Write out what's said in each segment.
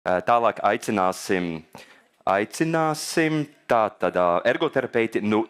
Tālāk aicināsim tātad ergoterapeiti no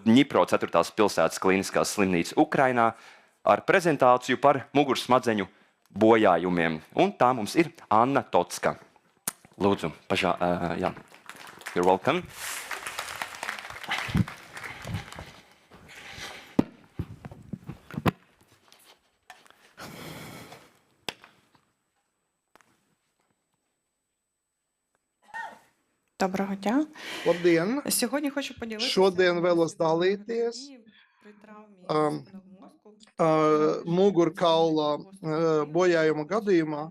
Dņipro 4. pilsētas klīniskās slimnīcas Ukrainā ar prezentāciju par mugursmadzeņu bojājumiem. Un tā mums ir Anna Tocka. Lūdzu, jā. You're welcome. Доброго дня. Labdien! Сьогодні хочу поділитися Šodien vēlos своєю dalīties подією при травмі спинного мозку, mugurkaula bojājuma gadījumā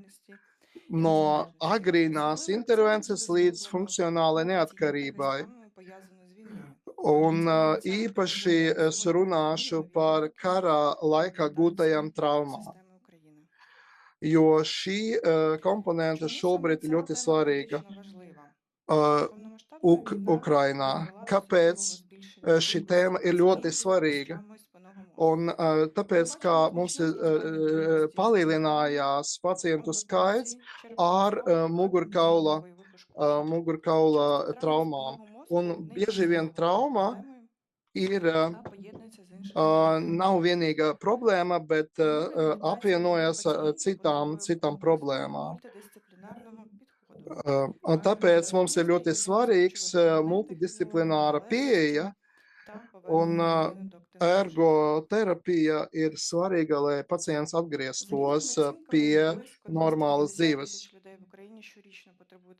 no agrīnās intervences līdz funkcionālai neatkarībai. Un īpaši es runāšu par karā laikā gūtajām traumām, jo šī komponente šobrīd ir ļoti svarīga Ukrainā. Kāpēc šī tēma ir ļoti svarīga? Un tāpēc, ka mums palielinājās pacientu skaits ar mugurkaula traumām. Un bieži vien trauma ir nav vienīga problēma, bet apvienojas citām problēmām. Un tāpēc mums ir ļoti svarīgs multidisciplināra pieeja, un ergoterapija ir svarīga, lai pacients atgrieztos pie normālas dzīves.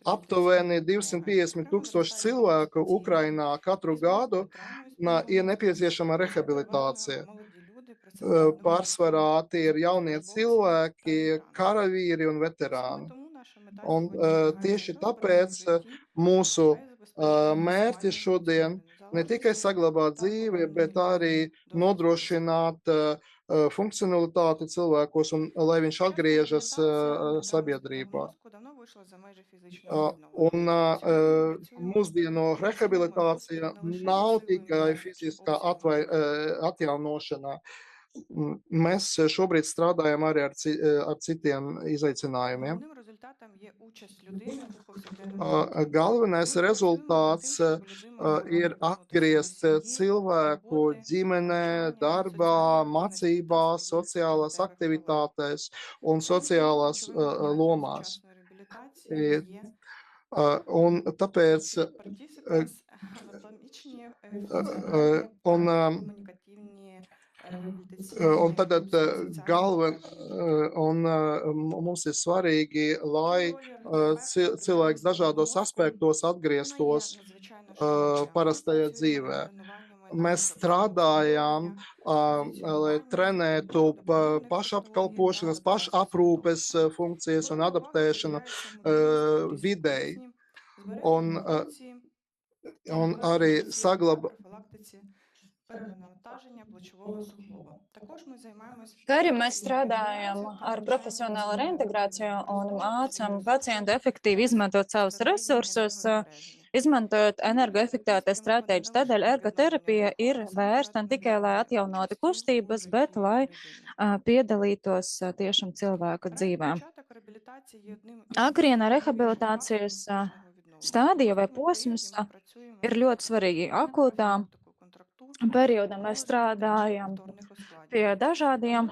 Aptuveni 250,000 cilvēku Ukrainā katru gadu ir nepieciešama rehabilitācija. Pārsvarā tie ir jaunie cilvēki, karavīri un veterāni. Un tieši tāpēc mūsu mērķis šodien ne tikai saglabāt dzīvi, bet arī nodrošināt funkcionalitāti cilvēkos un lai viņš atgriežas sabiedrībā. Un mūsdienu rehabilitācija nav tikai fiziskā atjaunošana. Mēs šobrīd strādājam arī ar citiem izaicinājumiem. Galvenais rezultāts ir atgriezt cilvēku ģimenē, darbā, mācībās, sociālās aktivitātēs un sociālās lomās. Un tāpēc un tad mums ir svarīgi, lai cilvēks dažādos aspektos atgrieztos parastajā dzīvē. Mēs strādājam, lai trenētu pašapkalpošanas, pašaprūpes funkcijas un adaptēšanu videi. Un arī Kā arī mēs strādājam ar profesionālu reintegrāciju un mācām pacientu efektīvi izmantot savus resursus, izmantojot energoefektivitātes stratēģijas. Tādēļ ergoterapija ir vērsta ne tikai, lai atjaunotu kustības, bet lai piedalītos tiešām cilvēku dzīvē. Agrīna rehabilitācijas stādija vai posms ir ļoti svarīgi. Akūtā periodā mēs strādājam pie dažādiem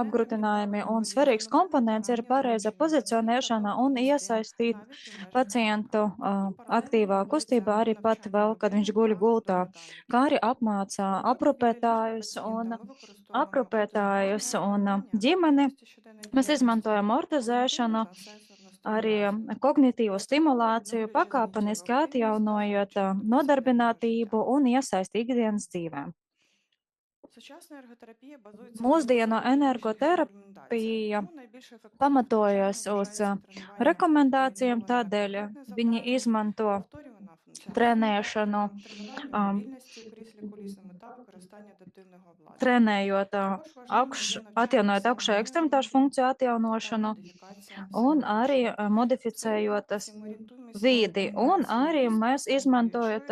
apgrūtinājumiem, un svarīgs komponents ir pareiza pozicionēšana un iesaistīt pacientu aktīvā kustībā arī pat vēl, kad viņš guļ gultā, kā arī apmācā aprūpētājus un ģimeni. Mēs izmantojam ortozēšanu, arī kognitīvo stimulāciju, pakāpeniski atjaunojot nodarbinātību un iesaisti ikdienas dzīvē. Mūsdienu energoterapija pamatojas uz rekomendācijām, tādēļ viņi izmanto trenēšanu, trenējot atjaunojot augšējo ekstremitāšu funkciju atjaunošanu un arī modificējot vidi. Un arī mēs izmantojot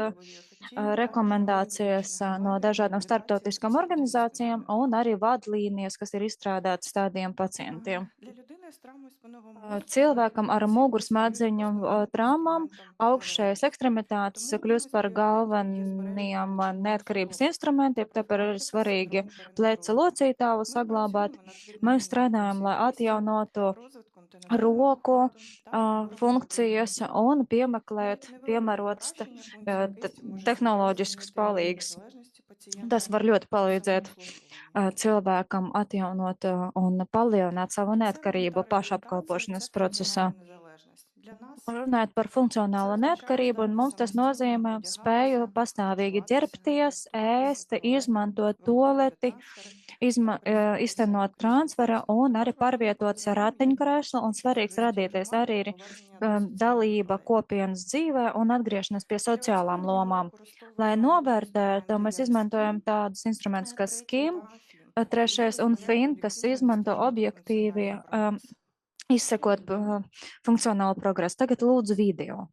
rekomendācijas no dažādām starptautiskām organizācijām un arī vadlīnijas, kas ir izstrādātas tādiem pacientiem. Для людини з травмою спинного мозку Cilvēkam ar рекомендується mugursmadziņu послуги traumām інструментом augšējais залежності. ekstremitātes Тому kļūst par одним з пріоритетів є збереження galvenajiem плечового neatkarības суглобу. instrumentiem, tāpēc ir Практика svarīgi синдрому pleca переднього розгляду. locītāvu Ми saglabāt. працюємо над Mēs звільненням strādājam, lai функцій кисті, atjaunotu розвитком тенетивного roku складу та розвитком funkcijas un Навіть piemeklēt невелике piemērotas покращення функції кисті може суттєво tehnoloģiskas змінити рівень palīgs. залежності пацієнта Tas var ļoti palīdzēt самообслуговуванню. cilvēkam atjaunot un palielināt savu Це neatkarību мета реабілітації, pašapkalpošanas це procesā. функціональна незалежність. Для нас Runājot par funkcionālo це означає neatkarību, un здатність mums tas самостійно nozīmē spēju одягатися, pastāvīgi харчуватися, ģērbties, ēst, виконувати туалетні, izmantot виконувати toleti, трансфери та пересуватися iztenot кріслом transfera колесом. un arī Це важливо pārvietoties ar для людини, ratiņkrēslu, un svarīgs врешті radīties громади arī та ir повернення до соціальних dalība ролей. kopienas dzīvē un atgriešanās pie Для sociālām оцінювання ми lomām. Lai використовуємо такі novērtētu, інструменти, mēs як izmantojam SKIM, tādus instrumentus kā третій SKIM, та ФІН. trešais Вони un дозволяють FIN, kas об'єктивно izmanto відстежувати objektīvi функціональний прогрес. izsekot funkcionālu progresu. Tagad lūdzu video.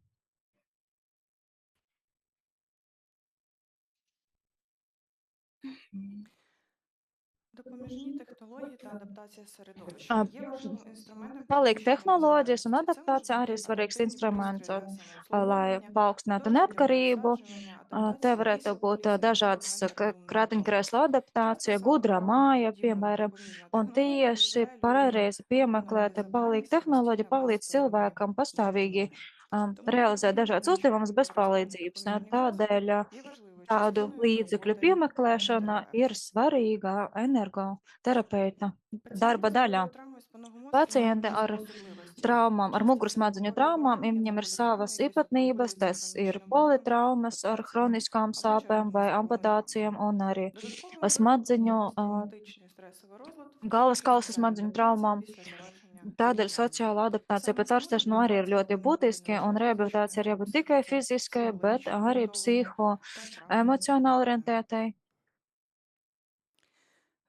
Допоміжні технології та адаптація середовища А, є важливим інструментом Palīk підвищення tehnoloģijas un незалежності. Це можуть adaptācija arī бути svarīgs адаптивні instruments, пристрої для lai самообслуговування, paaugstinātu дозвільне neatkarību. пересаджування, Te адаптація varētu крісел būt колісного dažādas організованого krātiņkrēsla авто. Часто adaptācija, саме gudrā правильно māja, задіяна piemēram, допоміжна un технологія tieši дозволяє людині pareizi виконувати piemeklēta palīk завдання tehnoloģija самостійно без palīdz перебоїв cilvēkam у pastāvīgi супроводі. Тому в realizēt Україні dažādas навчання uzdevumus та bez використання palīdzības. допоміжних засобів Tādēļ є важливою tādu частиною līdzekļu роботи piemeklēšana ir ерготерапевта. svarīga energoterapeita darba Пацієнти з daļā. важкою травмою спинного мозку мають Pacienti ar власні особливості. traumām, ar Часто це mugursmadziņu хвороби traumām, поранення, viņiem ir savas новотравми, які īpatnības, супроводжуються tas ir хронічними болями, politraumas ar ампутаціями hroniskām або sāpēm vai черепно-мозковими травмами. amputācijām un arī Додатковим викликом є smadziņu, посттравматичний стресовий розлад, galvas включаючи kausa соціальну smadziņu адаптацію traumām. після завершення Tādēļ лікування. sociāla adaptācija Саме pēc тому ārstēšanas arī ir реабілітація ļoti повинна бути būtiski, un незалежнішою rehabilitācija ir від jābūt tikai обставин, fiziskai, bet психологічно arī обґрунтованою та правильно psihoemocionāli запропонованою. orientētai.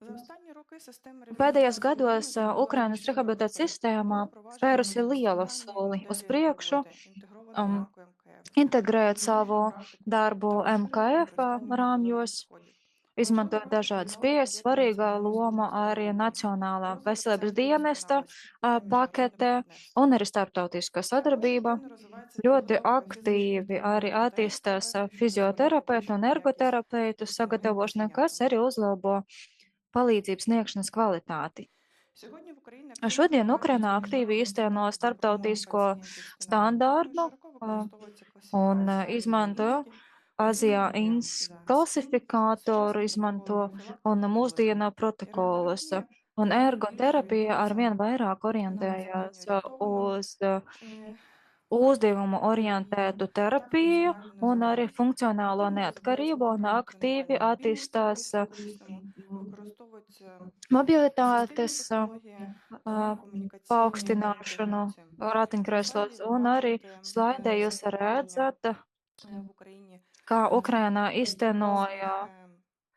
За останні роки система Pēdējos реабілітації gados України зробила Ukrainas значний rehabilitācijas крок вперед. sistēmā Було впроваджено spērusi lielu стандартні soli uz моделі priekšu, роботи, інтегрованої рамку МКФ, integrēt savu ефективну практику darbu та розширене MKF використання методологій rāmjos, підходів. Важливою izmantot роль dažādas відіграли pieejas. пакети Svarīga національної loma служби arī здоров'я, Nacionālā розвиток veselības центрів dienesta досконалості та міжнародне pakete партнерство. un arī starptautiskā Також sadarbība. активно розвивається Ļoti підготовка фізичних aktīvi arī attīstās терапевтів, що дозволяє fizioterapeitu un підвищувати якість ergoterapeitu допомоги sagatavošanai, kas пацієнтам. arī uzlabo palīdzības sniegšanas kvalitāti. Сьогодні в Україні активно Šodien впроваджується Ukrainā aktīvi міжнародний īsteno стандарт для допомоги starptautisko пацієнтів з спинними травмами, standārtu широко використовується un класифікація izmanto ASIA-INSCI, Azijā один рівень ins за SKIM, klasifikātoru, сучасний izmanto протокол профілактики un та mūsdienu розвитку. protokolus. Ерготерапія Un дедалі більше ergoterapija орієнтується arvien vairāk на завдання orientējas орієнтовану uz е, uzdevumu терапію orientētu та terapiju функціональну un arī незалежність. funkcionālo Активно розвивається neatkarību un програми aktīvi тренування мобільності в attīstās колісному, використовується асистивні mobilitātes технології та комунікаційні paaugstināšanu інтервенції. На ratiņkrēslos слайді ви un arī бачите slaidē jūs запровадження redzat, в Україні kā Ukrainā різних iztenoja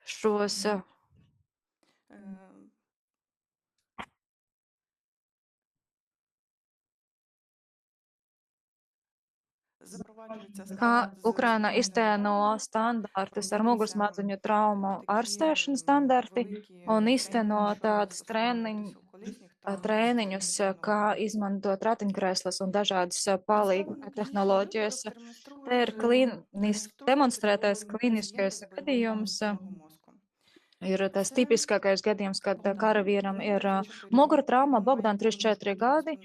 šos е, запроваджується kā стандарт з Ukraina спинними iztēno травмами, standartus ar проводяться mugursmadziņu traumu такі ārstēšanas standarti великі un тренінги, izteno що tādus застосування крісел-колісних та trēniņus, асистивної kā технології. izmantot ratiņkrēslas un dažādas palīgu Представлений клінічний tehnoloģijas. випадок Te ir demonstrētais klīniskais gadījums. спинного мозку. Ir tas Це tipiskākais gadījums, kad Богдан. karavīram Йому ir 34 mugura роки, trauma, він має Bogdan повну 34 спинну gadi,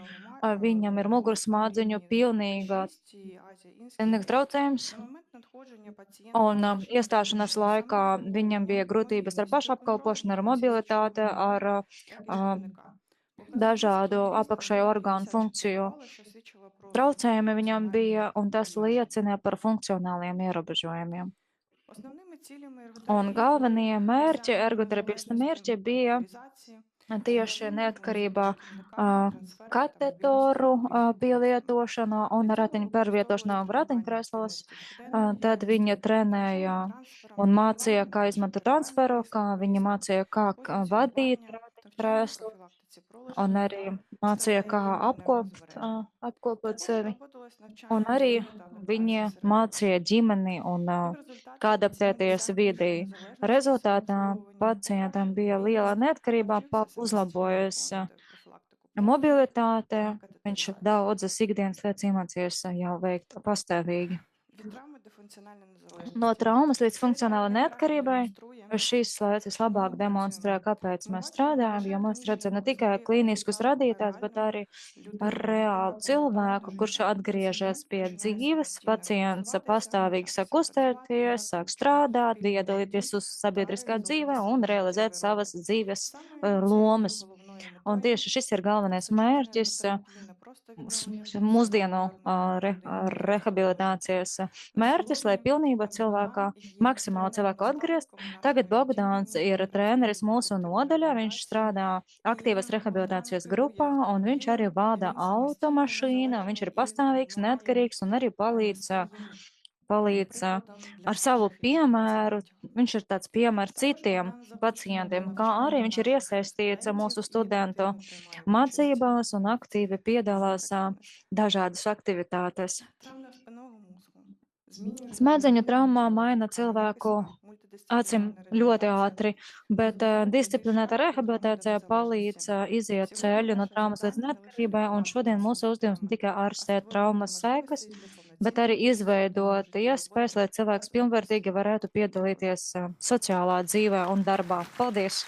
viņam ir mugursmadziņu pilnīga traucējums. На момент надходження пацієнта Un на наш iestāšanās відділ laikā viņam bija самообслуговування grūtības ar мобільності, pašapkalpošanu, ar контролю mobilitāti, ar кишківника. Показники dažādu січової apakšējo orgānu стабільно funkciju впали, що свідчило про traucējumi viņam функціональні bija, un tas обмеження. liecina par funkcionāliem ierobežojumiem. Основними цілями Un ерготерапії galvenie були mērķi, досягнення ergoterapijas mērķi незалежності bija моторизації, tieši надання neatkarībā допомоги кишківникам, трансфери та katetoru мобільності після pielietošana un Для цього ratiņu pārvietošana використовувалось ratiņkrēslos. тренування щоденної Tad діяльності, viņa trenēja навчання трансферам, un mācīja, тренування kā та izmantot шифрування transferu, kā viņa крісел-колісних, mācīja, kā vadīt позиціонування, ratiņkrēslu, профілактиці un arī mācīja, kā apkopot sevi. Un arī viņi mācīja ģimeni un kā adaptēties vidī. Rezultātā pacientam bija liela neatkarība, uzlabojas mobilitāte, viņš daudzas ikdienas lietas iemācījās jau veikt pastāvīgi. No traumas līdz funkcionālai neatkarībai šīs slaids vislabāk demonstrē, kāpēc mēs strādājam, jo mēs redzam ne tikai klīniskus radītājus, bet arī reālu cilvēku, kurš atgriežas pie dzīves. Pacients pastāvīgi sāk kustēties, sāk strādāt, iedalīties uz sabiedriskā dzīvē un realizēt savas dzīves lomas. Un tieši šis ir galvenais mērķis mūsdienu rehabilitācijas mērķis, lai pilnībā maksimāli cilvēku atgriezt. Tagad Bogdāns ir treneris mūsu nodaļā, viņš strādā aktīvas rehabilitācijas grupā, un viņš arī vada automašīnu, viņš ir pastāvīgs, neatkarīgs un arī palīdz ar savu piemēru. Viņš ir tāds piemērs citiem pacientiem, kā arī viņš ir iesaistīts mūsu studentu mācībās un aktīvi piedalās dažādas aktivitātes. Smadzeņu traumā maina cilvēku acīm ļoti ātri, bet disciplinēta rehabilitācija palīdz iziet ceļu no traumas līdz neatkarībai, un šodien mūsu uzdevums ne tikai ārstēt traumas sekas, bet arī izveidot iespējas, lai cilvēks pilnvērtīgi varētu piedalīties sociālā dzīvē un darbā. Paldies!